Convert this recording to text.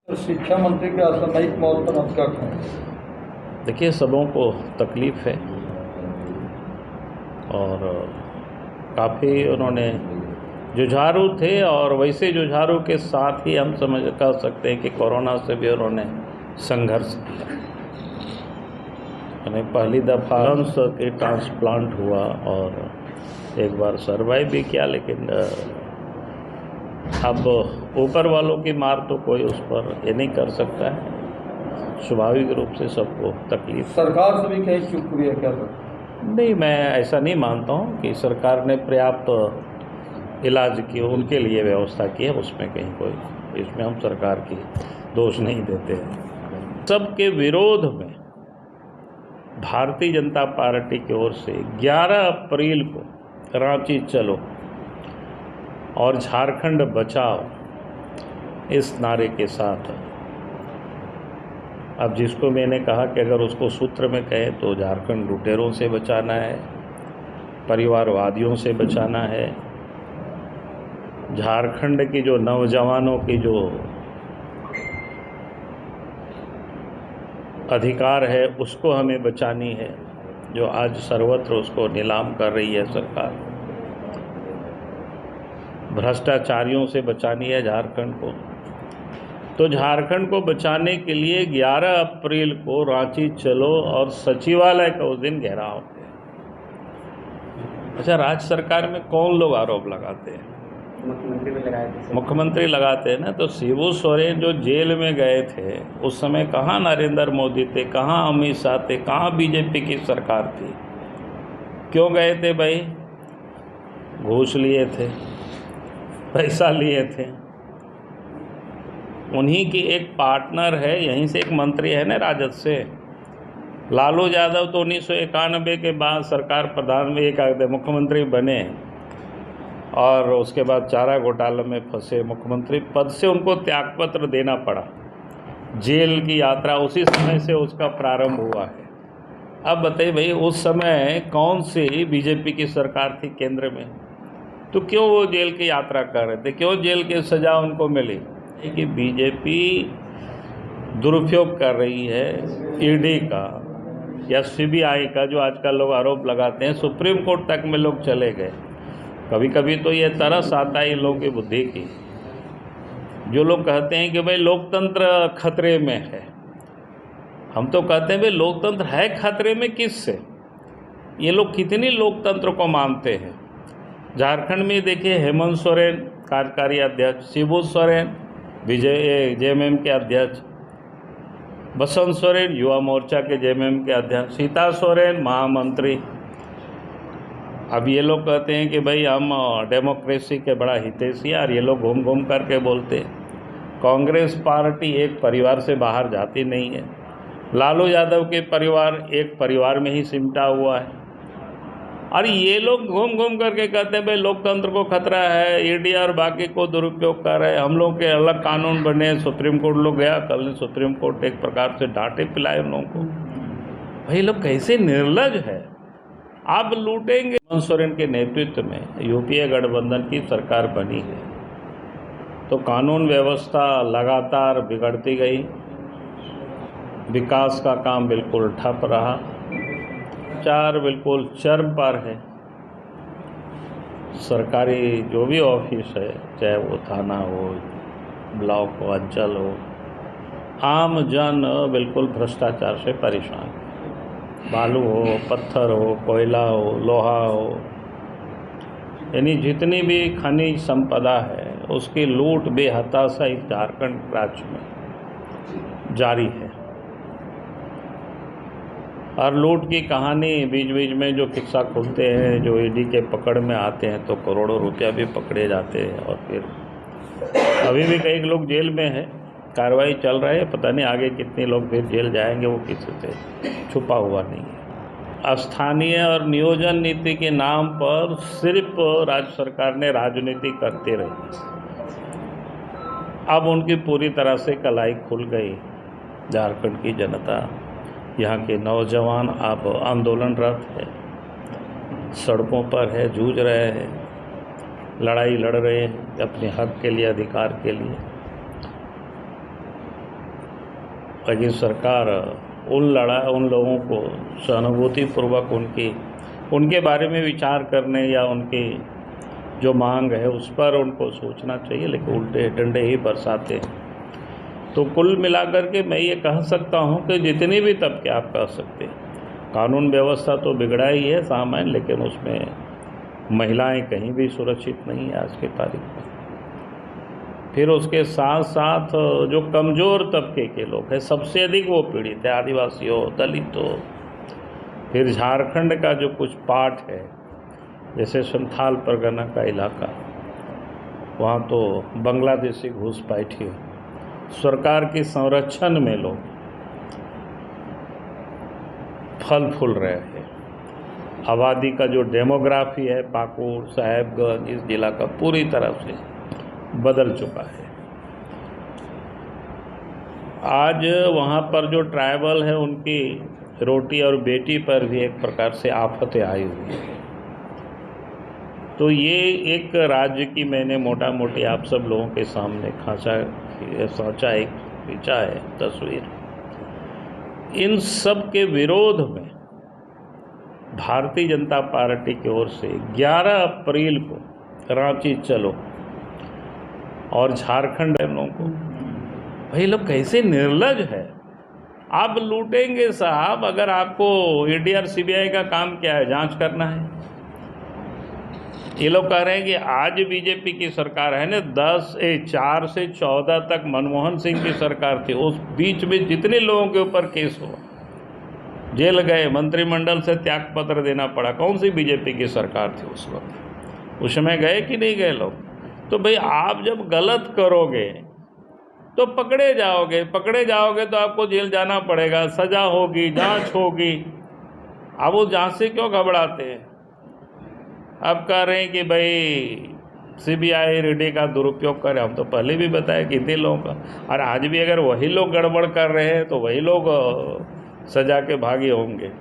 शिक्षा मंत्री के असामयिक मौत पर आपका क्या है? देखिए, सबों को तकलीफ़ है और काफ़ी उन्होंने जुझारू थे और वैसे जुझारू के साथ ही हम कह सकते हैं कि कोरोना से भी उन्होंने संघर्ष किया। यानी पहली दफ़ा लंग्स के ट्रांसप्लांट हुआ और एक बार सर्वाइव भी किया, लेकिन अब ऊपर वालों की मार तो कोई उस पर ये नहीं कर सकता है। स्वाभाविक रूप से सबको तकलीफ। सरकार से भी कहीं चूक हुई है क्या सर? नहीं, मैं ऐसा नहीं मानता हूँ कि सरकार ने पर्याप्त इलाज की उनके लिए व्यवस्था की है, उसमें कहीं कोई, इसमें हम सरकार की दोष नहीं देते हैं। सबके विरोध में भारतीय जनता पार्टी की ओर से 11 अप्रैल को रांची चलो और झारखंड बचाओ इस नारे के साथ, अब जिसको मैंने कहा कि अगर उसको सूत्र में कहें तो झारखंड लुटेरों से बचाना है, परिवारवादियों से बचाना है, झारखंड की जो नौजवानों की जो अधिकार है उसको हमें बचानी है, जो आज सर्वत्र उसको नीलाम कर रही है सरकार। भ्रष्टाचारियों से बचानी है झारखंड को। तो झारखंड को बचाने के लिए 11 अप्रैल को रांची चलो और सचिवालय का उस दिन घेराव। अच्छा, राज्य सरकार में कौन लोग आरोप लगाते हैं? मुख्यमंत्री भी लगाए थे। मुख्यमंत्री लगाते हैं ना। तो शिबू सोरेन जो जेल में गए थे उस समय कहाँ नरेंद्र मोदी थे, कहाँ अमित शाह थे, कहाँ बीजेपी की सरकार थी? क्यों गए थे भाई? घूस लिए थे, पैसा लिए थे। उन्हीं की एक पार्टनर है, यहीं से एक मंत्री है ना राजद से, लालू यादव। तो 1991 के बाद सरकार प्रधान में एक मुख्यमंत्री बने और उसके बाद चारा घोटाले में फंसे, मुख्यमंत्री पद से उनको त्यागपत्र देना पड़ा। जेल की यात्रा उसी समय से उसका प्रारंभ हुआ है। अब बताइए भाई, उस समय कौन सी बीजेपी की सरकार थी केंद्र में? तो क्यों वो जेल की यात्रा कर रहे थे? क्यों जेल की सज़ा उनको मिली? कि बीजेपी दुरुपयोग कर रही है ईडी का या सीबीआई का, जो आजकल लोग आरोप लगाते हैं। सुप्रीम कोर्ट तक में लोग चले गए। कभी कभी तो ये तरस आता है इन लोगों की बुद्धि की, जो लोग कहते हैं कि भाई लोकतंत्र खतरे में है। हम तो कहते हैं भाई लोकतंत्र है खतरे में किससे? ये लोग कितनी लोकतंत्र को मानते हैं? झारखंड में देखिए, हेमंत सोरेन कार्यकारी अध्यक्ष, शिबू सोरेन जेएमएम के अध्यक्ष, बसंत सोरेन युवा मोर्चा के जेएमएम के अध्यक्ष, सीता सोरेन महामंत्री। अब ये लोग कहते हैं कि भाई हम डेमोक्रेसी के बड़ा हितैषी है, और ये लोग घूम घूम करके बोलते हैं कांग्रेस पार्टी एक परिवार से बाहर जाती नहीं है। लालू यादव के परिवार एक परिवार में ही सिमटा हुआ है, और ये लोग घूम घूम करके कहते हैं भाई लोकतंत्र को खतरा है, ईडी और बाकी को दुरुपयोग कर रहे हैं, हम लोग के अलग कानून बने। सुप्रीम कोर्ट लोग गया कल, सुप्रीम कोर्ट एक प्रकार से डांटे पिलाए उन लोगों को। भाई लोग कैसे निर्लज है। आप लूटेंगे। हेमंत सोरेन के नेतृत्व में यूपीए गठबंधन की सरकार बनी है, तो कानून व्यवस्था लगातार बिगड़ती गई, विकास का काम बिल्कुल ठप रहा, चार बिल्कुल चरम पर है। सरकारी जो भी ऑफिस है, चाहे वो थाना हो, ब्लॉक हो, अंचल हो, आम जन बिल्कुल भ्रष्टाचार से परेशान। बालू हो, पत्थर हो, कोयला हो, लोहा हो, यानी जितनी भी खनिज संपदा है उसकी लूट बेहताशा इस झारखंड राज्य में जारी है। और लूट की कहानी बीच बीच में जो किस्सा खुलते हैं, जो ईडी के पकड़ में आते हैं तो करोड़ों रुपया भी पकड़े जाते हैं। और फिर अभी भी कई लोग जेल में हैं, कार्रवाई चल रही है, पता नहीं आगे कितने लोग फिर जेल जाएंगे, वो किसी से छुपा हुआ नहीं है। स्थानीय और नियोजन नीति के नाम पर सिर्फ राज्य सरकार ने राजनीति करते रही। अब उनकी पूरी तरह से कलाई खुल गई। झारखंड की जनता, यहाँ के नौजवान अब आंदोलनरत है, सड़कों पर है, जूझ रहे हैं, लड़ाई लड़ रहे हैं अपने हक के लिए, अधिकार के लिए। लेकिन सरकार उन लोगों को सहानुभूतिपूर्वक उनके बारे में विचार करने या उनकी जो मांग है उस पर उनको सोचना चाहिए, लेकिन उल्टे डंडे ही बरसाते हैं। तो कुल मिलाकर के मैं ये कह सकता हूँ कि जितनी भी तबके आप कह सकते हैं, कानून व्यवस्था तो बिगड़ा ही है सामान्य, लेकिन उसमें महिलाएं कहीं भी सुरक्षित नहीं है आज की तारीख में। फिर उसके साथ साथ जो कमज़ोर तबके के लोग हैं, सबसे अधिक वो पीड़ित है, आदिवासी हो, दलित हो। फिर झारखंड का जो कुछ पार्ट है, जैसे संथाल परगना का इलाका, वहाँ तो बांग्लादेशी घुसपैठी हो, सरकार के संरक्षण में लोग फल फूल रहे हैं। आबादी का जो डेमोग्राफी है पाकुड़, साहेबगंज, इस जिला का पूरी तरह से बदल चुका है। आज वहाँ पर जो ट्राइबल है उनकी रोटी और बेटी पर भी एक प्रकार से आफतें आई हुई है। तो ये एक राज्य की मैंने मोटा मोटी आप सब लोगों के सामने सोचा एक खींचा है तस्वीर। इन सब के विरोध में भारतीय जनता पार्टी की ओर से 11 अप्रैल को रांची चलो और झारखंड लोगों को, भाई लोग कैसे निर्लज है। आप लूटेंगे साहब, अगर आपको ईडी और सीबीआई का काम क्या है, जांच करना है। ये लोग कह रहे हैं कि आज बीजेपी की सरकार है ना, 4 से 14 तक मनमोहन सिंह की सरकार थी, उस बीच में जितने लोगों के ऊपर केस हुआ, जेल गए, मंत्रिमंडल से त्यागपत्र देना पड़ा, कौन सी बीजेपी की सरकार थी उस वक्त? उसमें गए कि नहीं गए लोग? तो भाई आप जब गलत करोगे तो पकड़े जाओगे तो आपको जेल जाना पड़ेगा, सज़ा होगी, जांच होगी। अब वो जांच से क्यों घबराते हैं? अब कह रहे हैं कि भाई सीबीआई ईडी का दुरुपयोग करे। हम तो पहले भी बताया कितने लोगों का, और आज भी अगर वही लोग गड़बड़ कर रहे हैं तो वही लोग सजा के भागी होंगे।